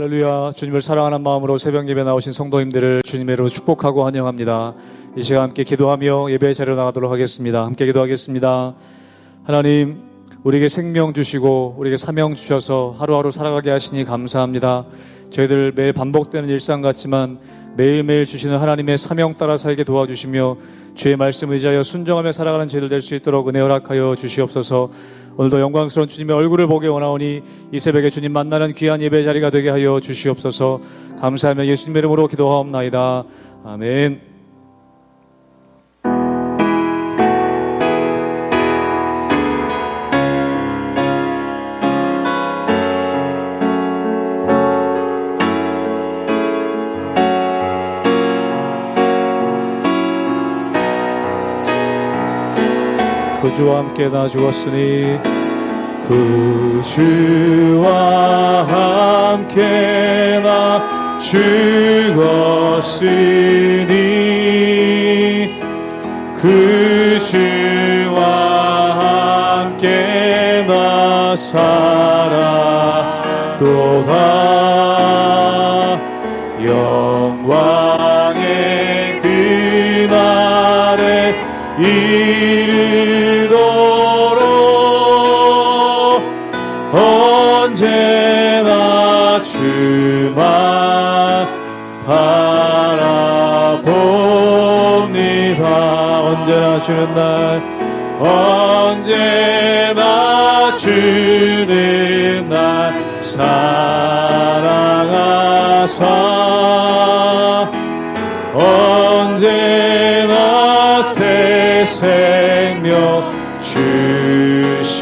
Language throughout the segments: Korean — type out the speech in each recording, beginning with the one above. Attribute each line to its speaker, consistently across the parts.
Speaker 1: 할렐루야. 주님을 사랑하는 마음으로 새벽 예배 나오신 성도님들을 주님의 이름으로 축복하고 환영합니다. 이 시간 함께 기도하며 예배의 자리로 나가도록 하겠습니다. 함께 기도하겠습니다. 하나님, 우리에게 생명 주시고 우리에게 사명 주셔서 하루하루 살아가게 하시니 감사합니다. 저희들 매일 반복되는 일상 같지만 매일매일 주시는 하나님의 사명 따라 살게 도와주시며 주의 말씀 의지하여 순종하며 살아가는 저희들 될 수 있도록 은혜 허락하여 주시옵소서. 오늘도 영광스러운 주님의 얼굴을 보게 원하오니 이 새벽에 주님 만나는 귀한 예배 자리가 되게 하여 주시옵소서. 감사하며 예수님의 이름으로 기도하옵나이다. 아멘. 그 주와 함께 나 죽었으니 그 주와 함께 나 죽었으니 그 주와 함께 나 살았도다. 영광의 그날에 언제나 주만 바라봅니다. 언제나 주는 날, 언제나 주는 날 사랑하사 언제나 새 생명 주시나니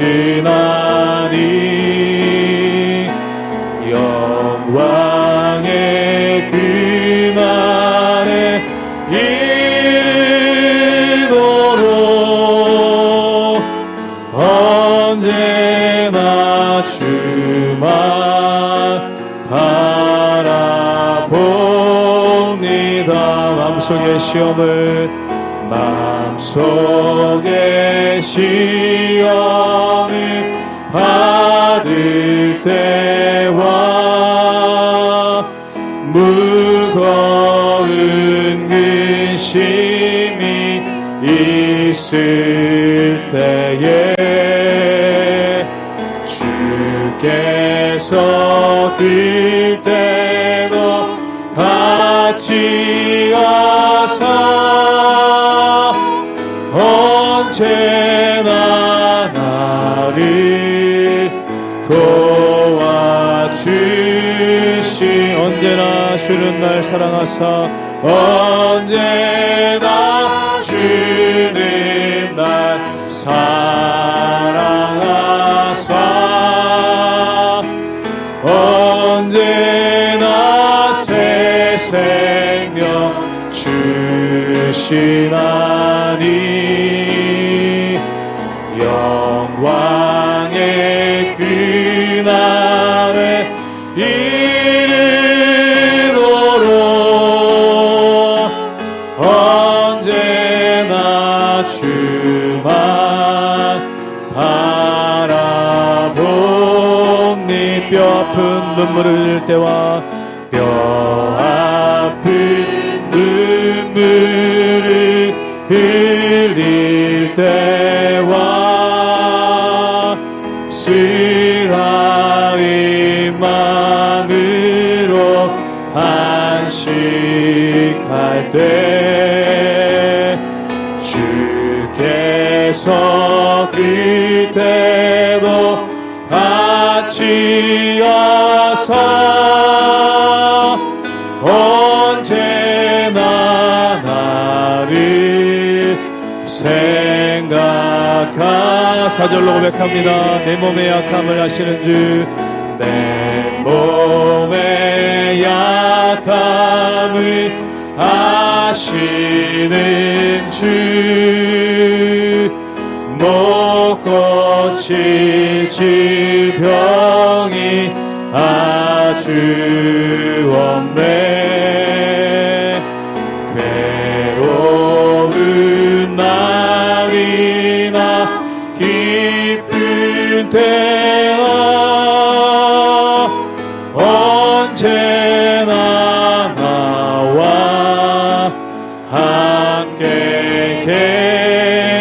Speaker 1: 영광의 그날에 이르도록 언제나 주만 바라봅니다. 마음속의 시험을 받을 때와 무거운 근심이 있을 때에 주께서 그때도 같이 하사 언제나 나를 도와주시 언제나 주는 날 사랑하사 언제나 주는 날 사랑하사 언제나 새 생명 주시나니 영광의 그날에 이르도록 언제나 주만 바라봅니. 뼈 아픈 눈물을 흘릴 때와 뼈 아픈 눈물을 흘릴 때와 쓰라린 마음으로 안식할 때 주께서 그때도 같이 하사 언제나 나를 생각하 사절로 고백합니다. 내 몸의 약함을 아시는 주, 내 몸의 약함을 아시는 주, 못 고칠 질병이 아주 없네. 괴로운 날이나 기쁜 때나 언제 함께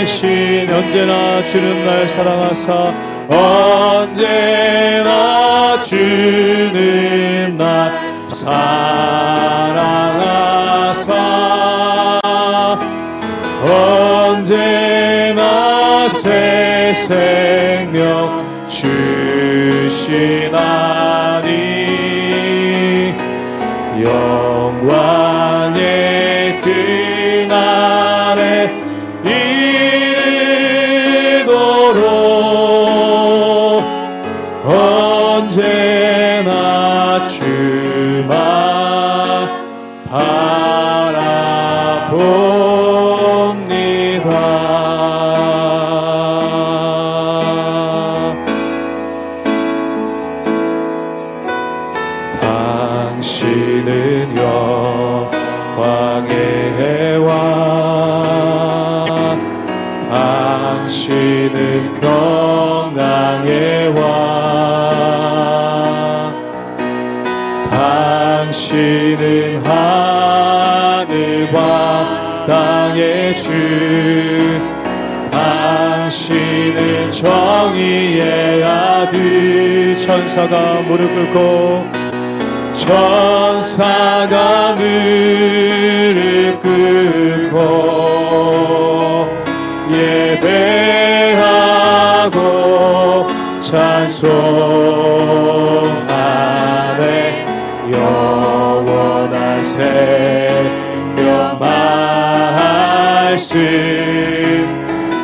Speaker 1: 계신 언제나 주는 날 사랑하사 언제나 주는 날 사랑하사 언제나 새 생명 주시나니 영광의 그날에 이르도록 언제나 주만 바라봅니다. 당신은 영광의 왕, 당신은 평강의 왕, 당신은 하늘과 땅의 주, 당신은 정의의 아들. 천사가 무릎 꿇고 천사가 무릎 꿇고 예배하고 찬송하네. 영원한 새벽 말씀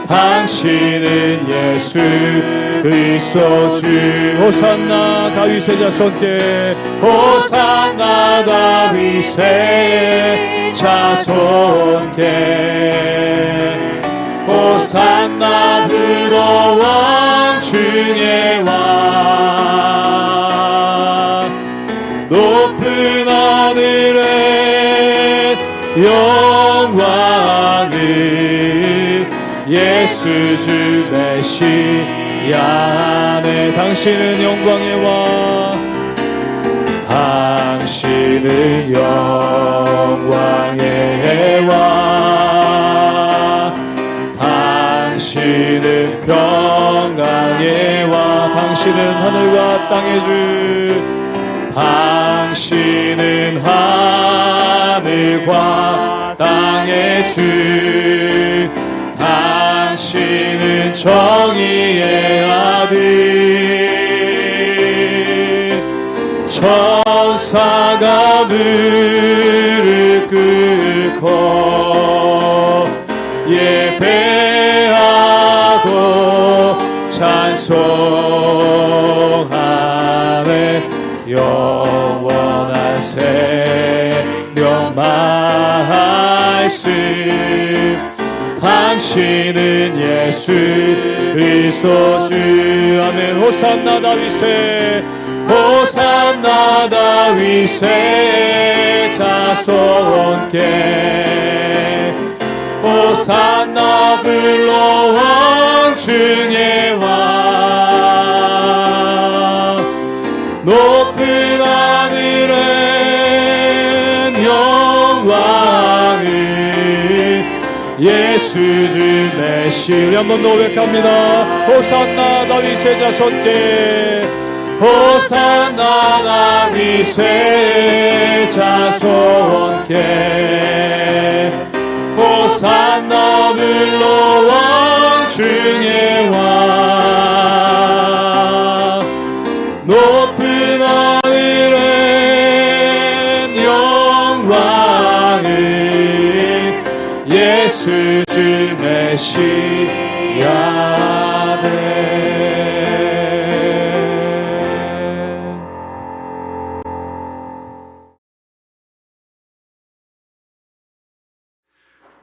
Speaker 1: 당신은 예수 그리스도 주. 호산나 다윗의 자손께 호산나 다윗의 자손께 호산나 부러왕 중의 왕. 높은 하늘에 영광을 예수 주 메시아 안에. 당신은 영광의 왕, 당신은 영광의 왕, 당신은 평강의 왕. 당신은 하늘과 땅의 주, 당신은 하늘과 땅의 주, 당신은 정의의 아들. 천사가 무릎 꿇고 예배하고 찬송하네. 영원한 생명 말씀 당신은 예수 그리스도 주. 아멘. 호산나 다윗의 호산나 다윗의 자손께 호산나 불러왕 중의 왕. 높은 하늘엔 영광을 예수 주 메시아. 한번 더 고백합니다. 호산나 다윗의 자손께 호산나 다윗의 자손께 호산나 불러왕 중의 왕. 높은 하늘엔 영광을 예수 주 메시아 되.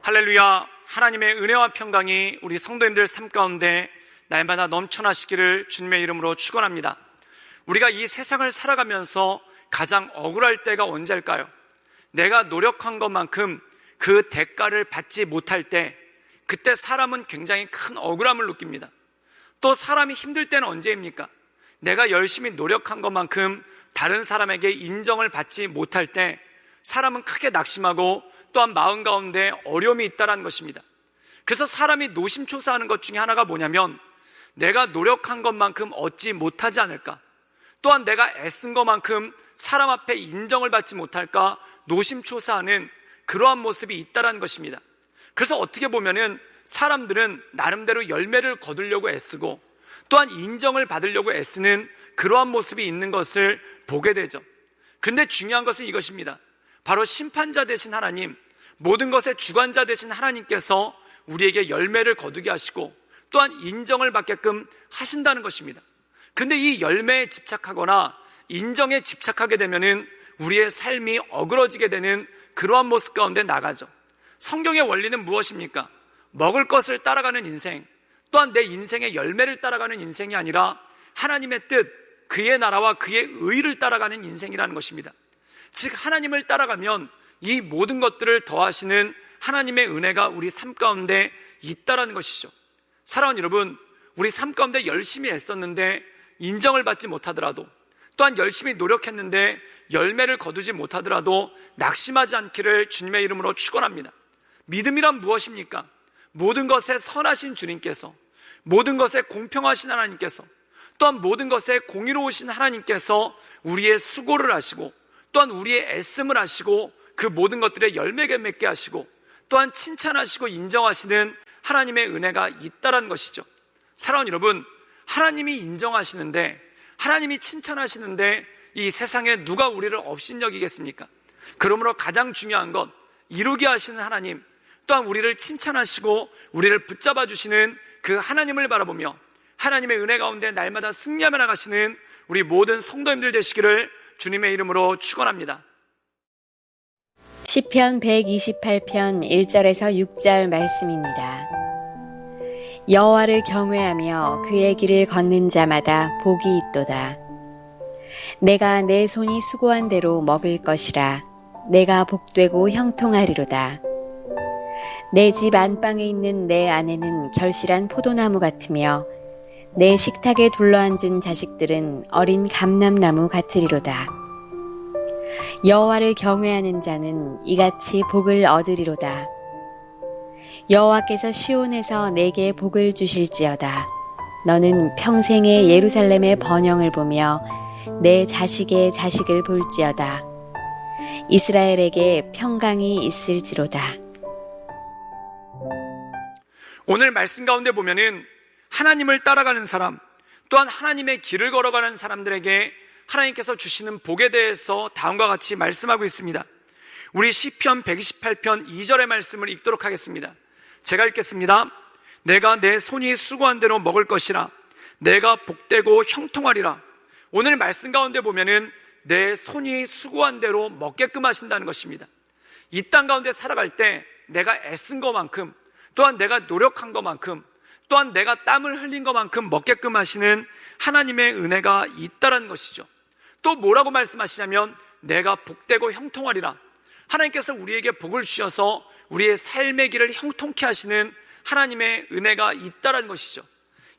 Speaker 2: 할렐루야. 하나님의 은혜와 평강이 우리 성도님들 삶 가운데 날마다 넘쳐나시기를 주님의 이름으로 축원합니다. 우리가 이 세상을 살아가면서 가장 억울할 때가 언제일까요? 내가 노력한 것만큼 그 대가를 받지 못할 때, 그때 사람은 굉장히 큰 억울함을 느낍니다. 또 사람이 힘들 때는 언제입니까? 내가 열심히 노력한 것만큼 다른 사람에게 인정을 받지 못할 때 사람은 크게 낙심하고 또한 마음 가운데 어려움이 있다는 것입니다. 그래서 사람이 노심초사하는 것 중에 하나가 뭐냐면 내가 노력한 것만큼 얻지 못하지 않을까, 또한 내가 애쓴 것만큼 사람 앞에 인정을 받지 못할까 노심초사하는 그러한 모습이 있다는 것입니다. 그래서 어떻게 보면은 사람들은 나름대로 열매를 거두려고 애쓰고 또한 인정을 받으려고 애쓰는 그러한 모습이 있는 것을 보게 되죠. 근데 중요한 것은 이것입니다. 바로 심판자 되신 하나님, 모든 것의 주관자 되신 하나님께서 우리에게 열매를 거두게 하시고 또한 인정을 받게끔 하신다는 것입니다. 근데 이 열매에 집착하거나 인정에 집착하게 되면은 우리의 삶이 어그러지게 되는 그러한 모습 가운데 나가죠. 성경의 원리는 무엇입니까? 먹을 것을 따라가는 인생, 또한 내 인생의 열매를 따라가는 인생이 아니라 하나님의 뜻, 그의 나라와 그의 의를 따라가는 인생이라는 것입니다. 즉 하나님을 따라가면 이 모든 것들을 더하시는 하나님의 은혜가 우리 삶 가운데 있다라는 것이죠. 사랑하는 여러분, 우리 삶 가운데 열심히 애썼는데 인정을 받지 못하더라도, 또한 열심히 노력했는데 열매를 거두지 못하더라도 낙심하지 않기를 주님의 이름으로 축원합니다. 믿음이란 무엇입니까? 모든 것에 선하신 주님께서, 모든 것에 공평하신 하나님께서, 또한 모든 것에 공의로우신 하나님께서 우리의 수고를 하시고 또한 우리의 애씀을 하시고 그 모든 것들의 열매를 맺게 하시고 또한 칭찬하시고 인정하시는 하나님의 은혜가 있다는 것이죠. 사랑하는 여러분, 하나님이 인정하시는데, 하나님이 칭찬하시는데 이 세상에 누가 우리를 업신여기겠습니까? 그러므로 가장 중요한 것, 이루게 하시는 하나님, 또한 우리를 칭찬하시고 우리를 붙잡아 주시는 그 하나님을 바라보며 하나님의 은혜 가운데 날마다 승리하며 나가시는 우리 모든 성도님들 되시기를 주님의 이름으로 축원합니다.
Speaker 3: 시편 128편 1절에서 6절 말씀입니다. 여호와를 경외하며 그의 길을 걷는 자마다 복이 있도다. 내가 내 손이 수고한 대로 먹을 것이라. 내가 복되고 형통하리로다. 내 집 안방에 있는 내 아내는 결실한 포도나무 같으며 내 식탁에 둘러앉은 자식들은 어린 감람나무 같으리로다. 여호와를 경외하는 자는 이같이 복을 얻으리로다. 여호와께서 시온에서 내게 복을 주실지어다. 너는 평생에 예루살렘의 번영을 보며 내 자식의 자식을 볼지어다. 이스라엘에게 평강이 있을지로다.
Speaker 2: 오늘 말씀 가운데 보면은 하나님을 따라가는 사람, 또한 하나님의 길을 걸어가는 사람들에게 하나님께서 주시는 복에 대해서 다음과 같이 말씀하고 있습니다. 우리 시편 128편 2절의 말씀을 읽도록 하겠습니다. 제가 읽겠습니다. 내가 내 손이 수고한 대로 먹을 것이라. 내가 복되고 형통하리라. 오늘 말씀 가운데 보면은 내 손이 수고한 대로 먹게끔 하신다는 것입니다. 이 땅 가운데 살아갈 때 내가 애쓴 것만큼, 또한 내가 노력한 것만큼, 또한 내가 땀을 흘린 것만큼 먹게끔 하시는 하나님의 은혜가 있다는 것이죠. 또 뭐라고 말씀하시냐면 내가 복되고 형통하리라. 하나님께서 우리에게 복을 주셔서 우리의 삶의 길을 형통케 하시는 하나님의 은혜가 있다는 것이죠.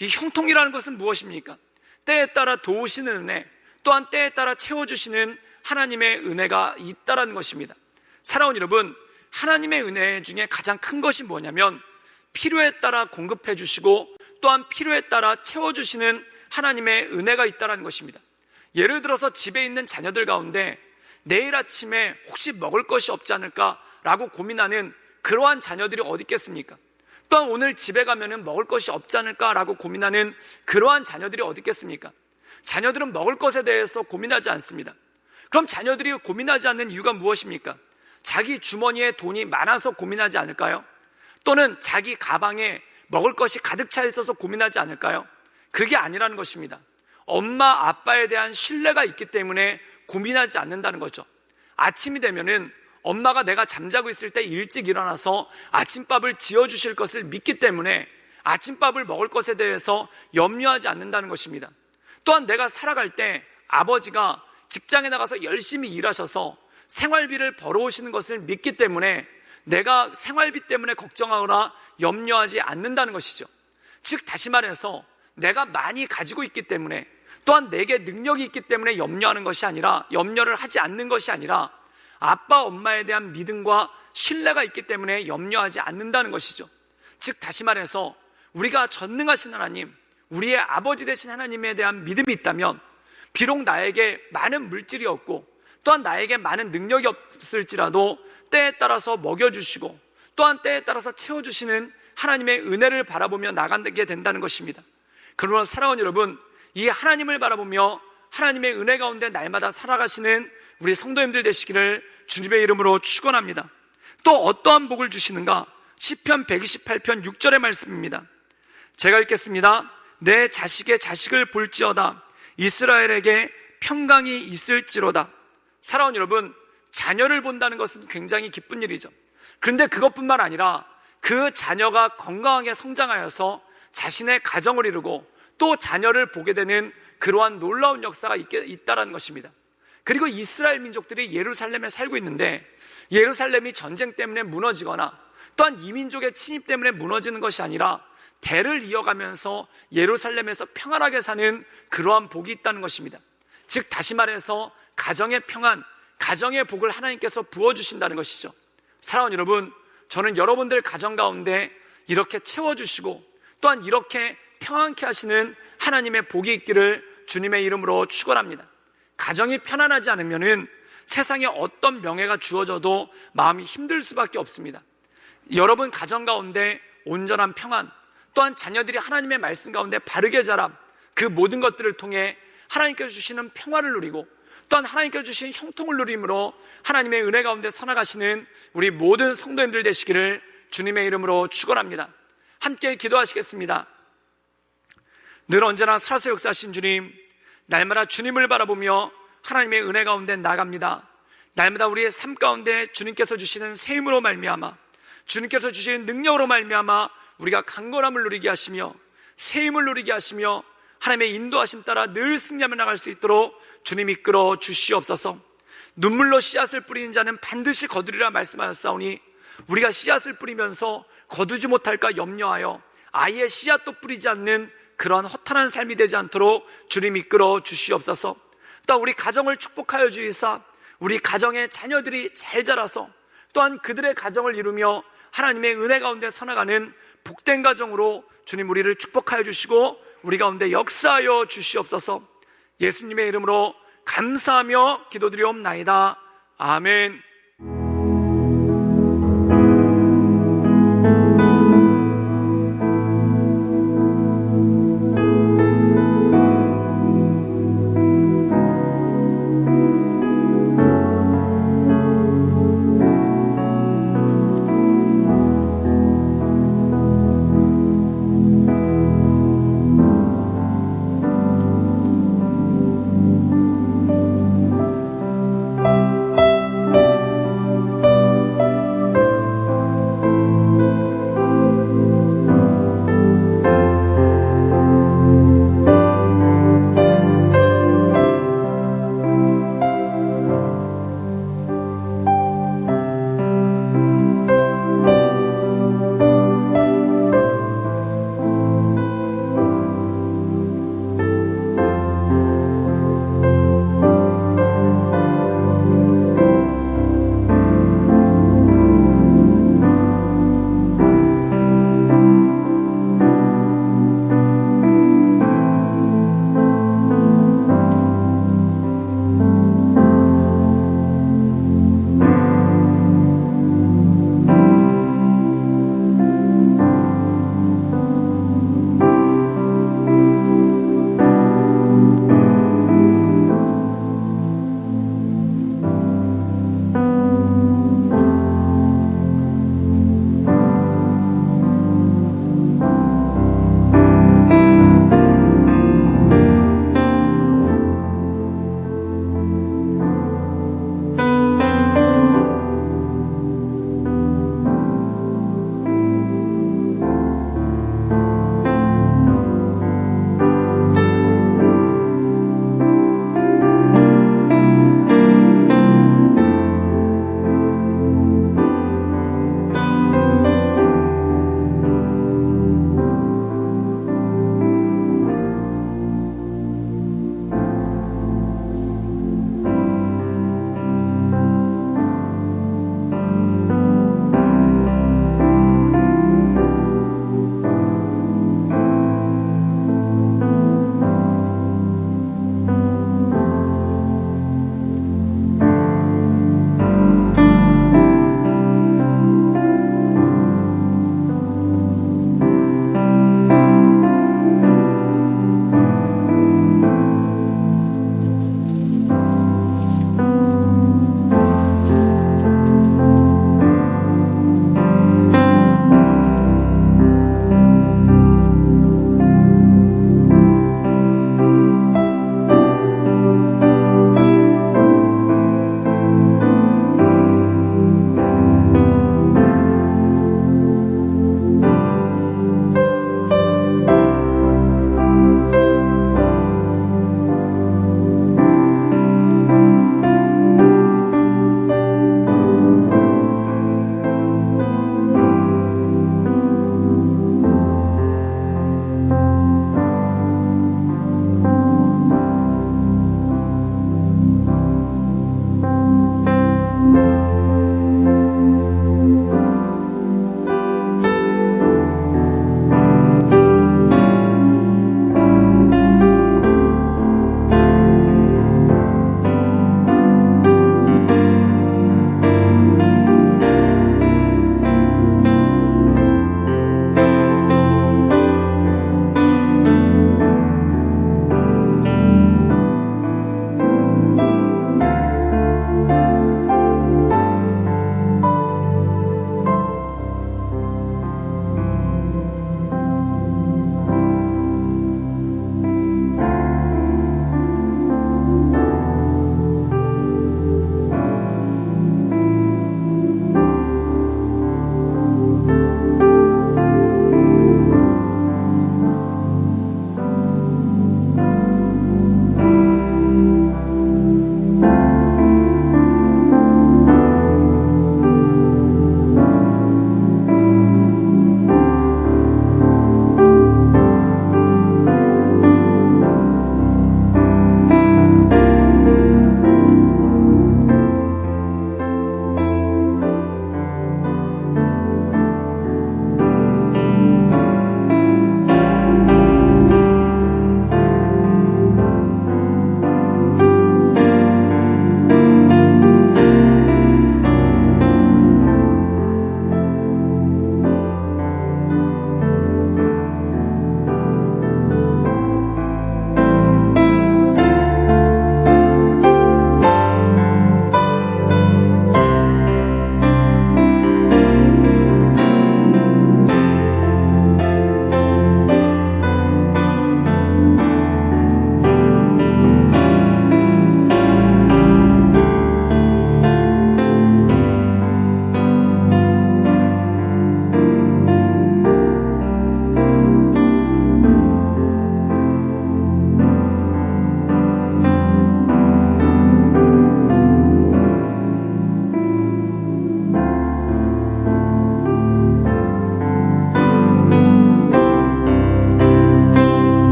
Speaker 2: 이 형통이라는 것은 무엇입니까? 때에 따라 도우시는 은혜, 또한 때에 따라 채워주시는 하나님의 은혜가 있다는 것입니다. 사랑하는 여러분, 하나님의 은혜 중에 가장 큰 것이 뭐냐면 필요에 따라 공급해 주시고 또한 필요에 따라 채워주시는 하나님의 은혜가 있다는 것입니다. 예를 들어서 집에 있는 자녀들 가운데 내일 아침에 혹시 먹을 것이 없지 않을까라고 고민하는 그러한 자녀들이 어디 있겠습니까? 또한 오늘 집에 가면은 먹을 것이 없지 않을까라고 고민하는 그러한 자녀들이 어디 있겠습니까? 자녀들은 먹을 것에 대해서 고민하지 않습니다. 그럼 자녀들이 고민하지 않는 이유가 무엇입니까? 자기 주머니에 돈이 많아서 고민하지 않을까요? 또는 자기 가방에 먹을 것이 가득 차 있어서 고민하지 않을까요? 그게 아니라는 것입니다. 엄마 아빠에 대한 신뢰가 있기 때문에 고민하지 않는다는 거죠. 아침이 되면은 엄마가 내가 잠자고 있을 때 일찍 일어나서 아침밥을 지어주실 것을 믿기 때문에 아침밥을 먹을 것에 대해서 염려하지 않는다는 것입니다. 또한 내가 살아갈 때 아버지가 직장에 나가서 열심히 일하셔서 생활비를 벌어오시는 것을 믿기 때문에 내가 생활비 때문에 걱정하거나 염려하지 않는다는 것이죠. 즉 다시 말해서 내가 많이 가지고 있기 때문에, 또한 내게 능력이 있기 때문에 염려하는 것이 아니라, 염려를 하지 않는 것이 아니라 아빠 엄마에 대한 믿음과 신뢰가 있기 때문에 염려하지 않는다는 것이죠. 즉 다시 말해서 우리가 전능하신 하나님, 우리의 아버지 되신 하나님에 대한 믿음이 있다면 비록 나에게 많은 물질이 없고 또한 나에게 많은 능력이 없을지라도 때에 따라서 먹여주시고 또한 때에 따라서 채워주시는 하나님의 은혜를 바라보며 나가게 된다는 것입니다. 그러나 사랑하는 여러분, 이 하나님을 바라보며 하나님의 은혜 가운데 날마다 살아가시는 우리 성도님들 되시기를 주님의 이름으로 축원합니다. 또 어떠한 복을 주시는가? 시편 128편 6절의 말씀입니다. 제가 읽겠습니다. 내 자식의 자식을 볼지어다 이스라엘에게 평강이 있을지로다. 사랑하는 여러분, 자녀를 본다는 것은 굉장히 기쁜 일이죠. 그런데 그것뿐만 아니라 그 자녀가 건강하게 성장하여서 자신의 가정을 이루고 또 자녀를 보게 되는 그러한 놀라운 역사가 있다는 것입니다. 그리고 이스라엘 민족들이 예루살렘에 살고 있는데 예루살렘이 전쟁 때문에 무너지거나 또한 이민족의 침입 때문에 무너지는 것이 아니라 대를 이어가면서 예루살렘에서 평안하게 사는 그러한 복이 있다는 것입니다. 즉 다시 말해서 가정의 평안, 가정의 복을 하나님께서 부어주신다는 것이죠. 사랑하는 여러분, 저는 여러분들 가정 가운데 이렇게 채워주시고 또한 이렇게 평안케 하시는 하나님의 복이 있기를 주님의 이름으로 축원합니다. 가정이 편안하지 않으면 세상에 어떤 명예가 주어져도 마음이 힘들 수밖에 없습니다. 여러분 가정 가운데 온전한 평안, 또한 자녀들이 하나님의 말씀 가운데 바르게 자람, 그 모든 것들을 통해 하나님께서 주시는 평화를 누리고 또한 하나님께서 주신 형통을 누림으로 하나님의 은혜 가운데 서나가시는 우리 모든 성도님들 되시기를 주님의 이름으로 축원합니다. 함께 기도하시겠습니다. 늘 언제나 살아서 역사하신 주님, 날마다 주님을 바라보며 하나님의 은혜 가운데 나갑니다. 날마다 우리의 삶 가운데 주님께서 주시는 새 힘으로 말미암아, 주님께서 주시는 능력으로 말미암아 우리가 강건함을 누리게 하시며 새 힘을 누리게 하시며 하나님의 인도하심 따라 늘 승리하며 나갈 수 있도록 주님 이끌어 주시옵소서. 눈물로 씨앗을 뿌리는 자는 반드시 거두리라 말씀하셨사오니 우리가 씨앗을 뿌리면서 거두지 못할까 염려하여 아예 씨앗도 뿌리지 않는 그러한 허탄한 삶이 되지 않도록 주님 이끌어 주시옵소서. 또 우리 가정을 축복하여 주시사 우리 가정의 자녀들이 잘 자라서 또한 그들의 가정을 이루며 하나님의 은혜 가운데 서나가는 복된 가정으로 주님 우리를 축복하여 주시고 우리 가운데 역사하여 주시옵소서. 예수님의 이름으로 감사하며 기도드리옵나이다. 아멘.